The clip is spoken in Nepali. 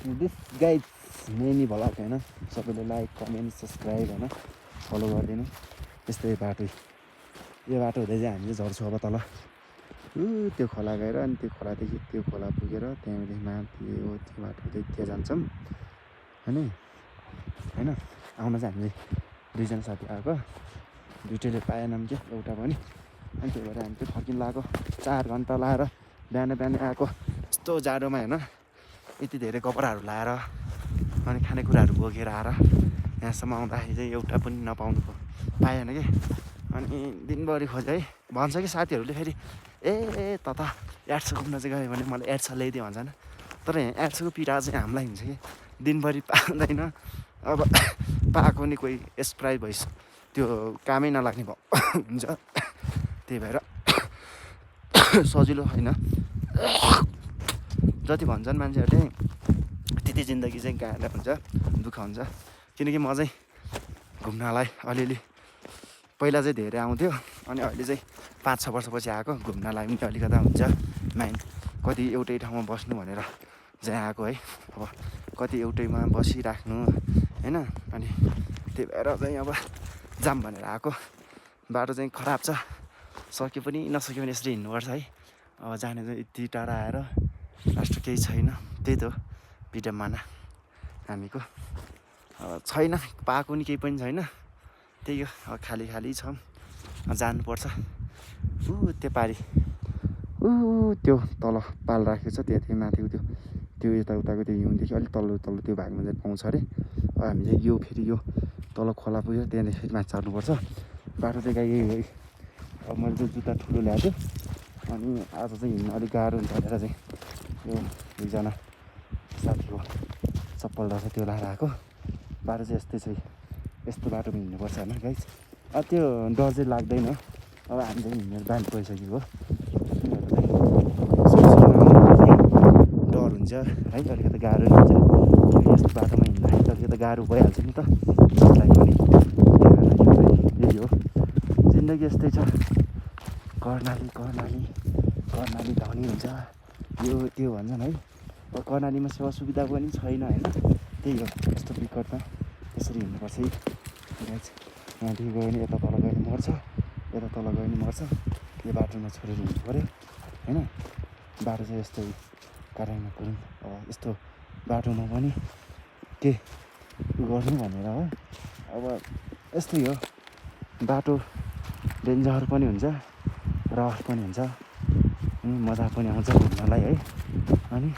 दिस गाइज मेनी भ्लग होइन सबैले लाइक कमेन्ट सब्सक्राइब होइन फलो गरिदिनु यस्तै बाटो यो बाटो हुँदै चाहिँ हामी चाहिँ झर्छौँ अब तल त्यो खोला गएर अनि त्यो खोलादेखि त्यो खोला पुगेर त्यहाँदेखि माथि त्यो बाटो हुँदै त्यहाँ जान्छौँ होइन आउन चाहिँ हामीले दुईजना साथी आएको दुइटैले पाएनौँ क्या एउटा पनि अनि त्यही भएर हामी चाहिँ फर्किन लगाएको 4 घन्टा लाएर बिहान आएको यस्तो जाडोमा होइन यति धेरै कपडाहरू लाएर अनि खानेकुराहरू बोकेर आएर यहाँसम्म आउँदाखेरि चाहिँ एउटा पनि नपाउनु पाएन कि अनि दिनभरि खोजेँ है भन्छ कि साथीहरूले फेरि ए त एड्स घुम्न चाहिँ गयो भने मलाई एड्स ल्याइदियो भन्छन् तर यहाँ एड्सको पिरा चाहिँ हामीलाई हुन्छ कि दिनभरि पाउँदैन अब पाएको नि कोही स्प्राइट भइस त्यो कामै नलाग्ने भयो हुन्छ त्यही भएर सजिलो होइन जति भन्छन् मान्छेहरूले त्यति जिन्दगी चाहिँ गाह्रो हुन्छ दुःख हुन्छ किनकि म चाहिँ घुम्नलाई अलिअलि पहिला चाहिँ धेरै आउँथ्यो अनि अहिले चाहिँ 5-6 वर्षपछि आएको घुम्नलाई पनि अलिकता हुन्छ माइन्ड कति एउटै ठाउँमा बस्नु भनेर चाहिँ आएको है अब कति एउटैमा बसिराख्नु होइन अनि त्यही भएर चाहिँ अब जाम भनेर आएको बाटो चाहिँ खराब छ सक्यो पनि नसक्यो पनि यसरी हिँड्नुपर्छ है अब जाने चाहिँ यति टाढा आएर लास्ट केही छैन त्यही त हो बिडम्बना हामीको छैन पाएको नि केही पनि छैन त्यही हो खाली छ जानुपर्छ त्यो पारि त्यो तल पाल राखेको छ त्यहाँ माथि त्यो यताउताको त्यो हिउँदेखि अलिक तल्लो त्यो भागमा चाहिँ पाउँछ अरे अब हामी चाहिँ यो फेरि यो तल खोला पुगेर त्यहाँदेखि फेरि माथि चढ्नुपर्छ बाटो चाहिँ यही अब मैले चाहिँ जुत्ता ठुलो ल्याएको अनि आज चाहिँ हिँड्नु अलिक गाह्रो हुन्छ भनेर चाहिँ यो एकजना साथीको चप्पल रहेछ त्यो लाएर आएको बाटो चाहिँ यस्तै छ यस्तो बाटोमा हिँड्नुपर्छ होइन गाइस त्यो डर चाहिँ लाग्दैन अब हामी चाहिँ हिँडेर बानी परिसकेको डर हुन्छ है अलिकति गाह्रो हुन्छ यस्तो बाटोमा हिँड्दाखेरि अलिकति गाह्रो भइहाल्छ नि त जसलाई पनि यही हो जिन्दगी यस्तै छ कर्णाली धनी हुन्छ यो त्यो भन्छन् है अब कर्णालीमा सेवा सुविधा पनि छैन होइन त्यही हो यस्तो विकटमा यसरी हिँड्नुपर्छ है यहाँदेखि गयो भने यता तल गयो भने मर्छ यता तल गयो भने मर्छ यो बाटोमा छोडेर हिँड्नु पऱ्यो होइन बाटो चाहिँ यस्तै कारणमा कुरो अब यस्तो बाटोमा पनि के गर्नु भनेर हो अब यस्तै हो बाटो डेन्जर पनि हुन्छ रफ पनि हुन्छ मजा पनि आउँछ घुम्नलाई है अनि